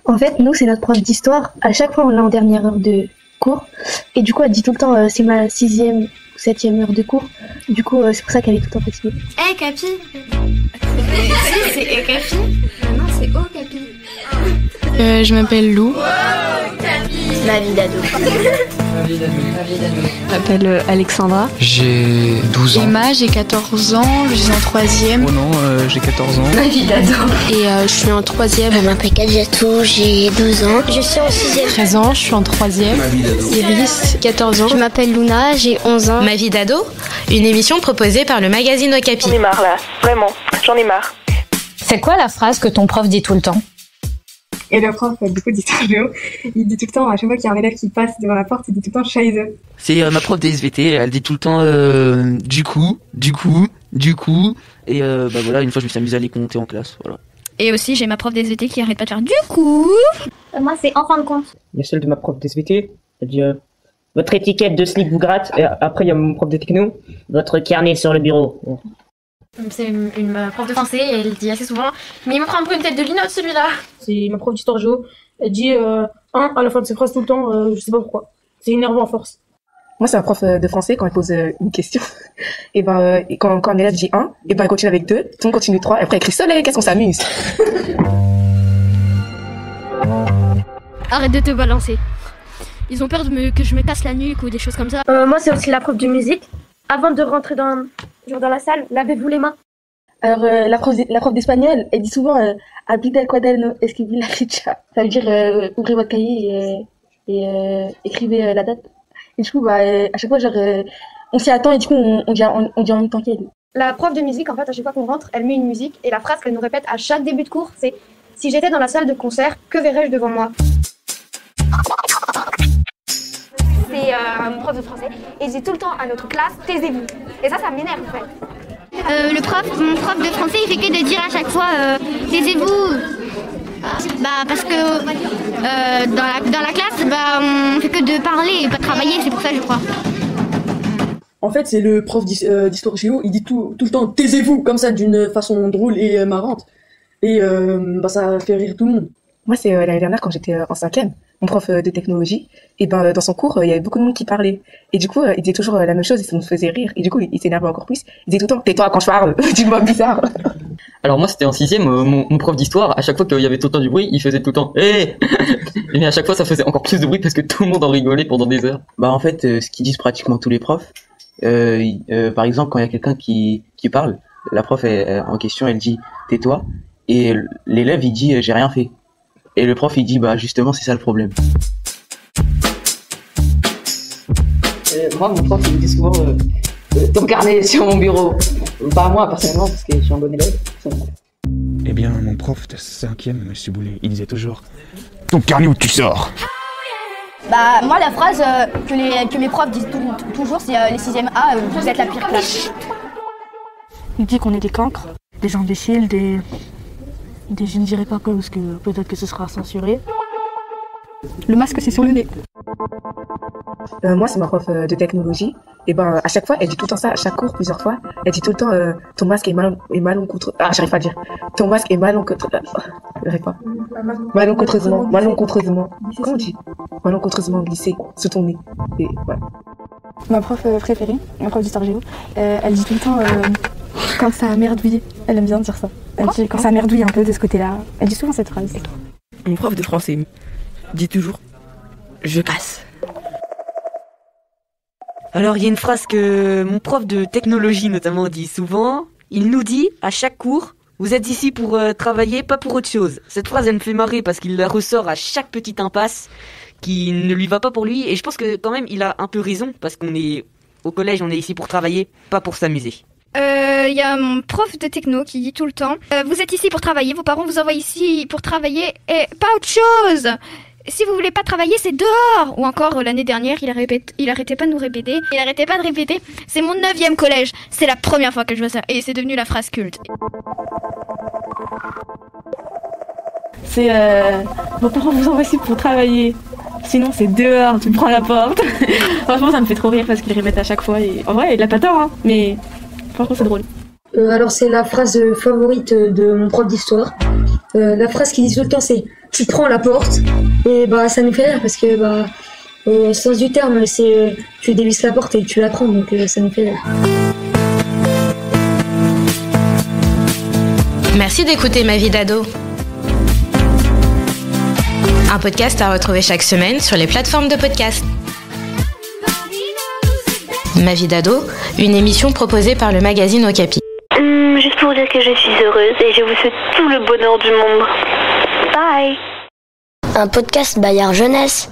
En fait, nous, c'est notre prof d'histoire. À chaque fois, on l'a en dernière heure de cours. Et du coup, elle dit tout le temps, c'est ma 6e ou 7e heure de cours. Du coup, c'est pour ça qu'elle est tout le temps fatiguée. Eh, Capi. Si, c'est Eh, Capi. Non, c'est Oh, Capi. Je m'appelle Lou. Ma vie d'ado. Je m'appelle Alexandra. J'ai 12 ans. Emma, j'ai 14 ans, je suis en 3e. Oh non, j'ai 14 ans. Ma vie d'ado. Et je suis en 3e. Je m'appelle Kadjatou, j'ai 12 ans. Je suis en 6e. 13 ans, je suis en 3e. Iris, 14 ans. Je m'appelle Luna, j'ai 11 ans. Ma vie d'ado, une émission proposée par le magazine Okapi. J'en ai marre là, vraiment, j'en ai marre. C'est quoi la phrase que ton prof dit tout le temps? Et le prof, du coup, d'histoire géo, il dit tout le temps, à chaque fois qu'il y a un élève qui passe devant la porte, il dit tout le temps Scheiße. C'est ma prof de SVT, elle dit tout le temps du coup, et voilà, une fois je me suis amusé à les compter en classe, voilà. Et aussi j'ai ma prof de SVT qui arrête pas de faire du coup. Moi c'est en fin de compte. Il y a celle de ma prof de SVT, elle dit votre étiquette de slip vous gratte, et après il y a mon prof de techno, votre carnet sur le bureau. C'est une prof de français et elle dit assez souvent mais il me prend un peu une tête de linotte celui-là. C'est ma prof d'histoire géo, elle dit un à la fin de ses phrases tout le temps, je sais pas pourquoi. C'est énervant à force. Moi, c'est un prof de français, quand il pose une question, et quand un élève dit 1, et elle continue avec 2, tout le monde continue 3, et après elle crie soleil, qu'est-ce qu'on s'amuse. Arrête de te balancer. Ils ont peur que je me casse la nuque ou des choses comme ça. Moi, c'est aussi la prof de musique. Avant de rentrer dans la salle, lavez-vous les mains. Alors, la prof d'espagnol, elle dit souvent abrid el cuaderno, escribir la fecha. Ça veut dire ouvrez votre cahier et écrivez la date. Et du coup, à chaque fois, on s'y attend et du coup, on dit en même temps qu'elle. La prof de musique, en fait, à chaque fois qu'on rentre, elle met une musique et la phrase qu'elle nous répète à chaque début de cours, c'est « Si j'étais dans la salle de concert, que verrais-je devant moi ?» C'est mon prof de français et il dit tout le temps à notre classe « Taisez-vous ». Et ça m'énerve en fait. Mon prof de français, il fait que de dire à chaque fois taisez-vous. Parce que dans la classe, on fait que de parler et pas de travailler, c'est pour ça je crois. En fait, c'est le prof d'histoire géo, il dit tout le temps taisez-vous comme ça d'une façon drôle et marrante. Et ça fait rire tout le monde. Moi, c'est l'année dernière quand j'étais en 5e, mon prof de technologie, et dans son cours, il y avait beaucoup de monde qui parlait. Et du coup, il disait toujours la même chose et ça nous faisait rire. Et du coup, il s'énervait encore plus. Il disait tout le temps tais-toi quand je parle, dis-moi bizarre. Alors moi, c'était en 6e, mon prof d'histoire, à chaque fois qu'il y avait tout le temps du bruit, il faisait tout le temps hé. Mais à chaque fois, ça faisait encore plus de bruit parce que tout le monde en rigolait pendant des heures. En fait, ce qu'ils disent pratiquement tous les profs, par exemple, quand il y a quelqu'un qui parle, la prof en question, elle dit tais-toi, et l'élève il dit j'ai rien fait. Et le prof il dit justement c'est ça le problème. Moi mon prof il me dit souvent ton carnet sur mon bureau. Pas moi personnellement parce que je suis un bon élève. Eh bien mon prof de 5e, Monsieur Boulet, il disait toujours ton carnet où tu sors. Moi la phrase que mes profs disent toujours c'est les 6e A, vous êtes la pire classe. Il dit qu'on est des cancres, des imbéciles, je ne dirai pas quoi parce que peut-être que ce sera censuré. Le masque c'est sur le nez. Moi, c'est ma prof de technologie. Et à chaque fois, elle dit tout le temps ça, à chaque cours, plusieurs fois. Elle dit tout le temps, ton masque est malencontreux. Ah, j'arrive pas à dire. Ton masque est malencontreux. J'arrive pas. Malencontreusement. Comment on dit? Malencontreusement glissé sous ton nez. Et voilà. Ma prof préférée, ma prof d'histoire géo, elle dit tout le temps quand ça a merdouillé. Elle aime bien dire ça. Elle dit quand ça merdouille un peu de ce côté-là. Elle dit souvent cette phrase. Mon prof de français dit toujours je casse. Alors il y a une phrase que mon prof de technologie notamment dit souvent. Il nous dit à chaque cours vous êtes ici pour travailler, pas pour autre chose. Cette phrase elle me fait marrer parce qu'il la ressort à chaque petite impasse qui ne lui va pas pour lui. Et je pense que quand même il a un peu raison parce qu'on est au collège, on est ici pour travailler, pas pour s'amuser. Il y a mon prof de techno qui dit tout le temps vous êtes ici pour travailler, vos parents vous envoient ici pour travailler et pas autre chose. Si vous voulez pas travailler, c'est dehors. Ou encore l'année dernière, il arrêtait pas de nous répéter. Il arrêtait pas de répéter. C'est mon 9e collège. C'est la première fois que je vois ça et c'est devenu la phrase culte. C'est vos parents vous envoient ici pour travailler. Sinon c'est dehors, tu prends la porte. Franchement ça me fait trop rire parce qu'il répète à chaque fois et en vrai il a pas tort mais franchement c'est drôle. Alors c'est la phrase favorite de mon prof d'histoire. La phrase qu'il dit tout le temps c'est tu prends la porte et bah ça nous fait rire parce que bah au sens du terme c'est tu dévisses la porte et tu la prends donc ça nous fait rire. Merci d'écouter Ma vie d'ado. Un podcast à retrouver chaque semaine sur les plateformes de podcast. Ma vie d'ado, une émission proposée par le magazine Okapi. Juste pour dire que je suis heureuse et je vous souhaite tout le bonheur du monde. Bye. Un podcast Bayard Jeunesse.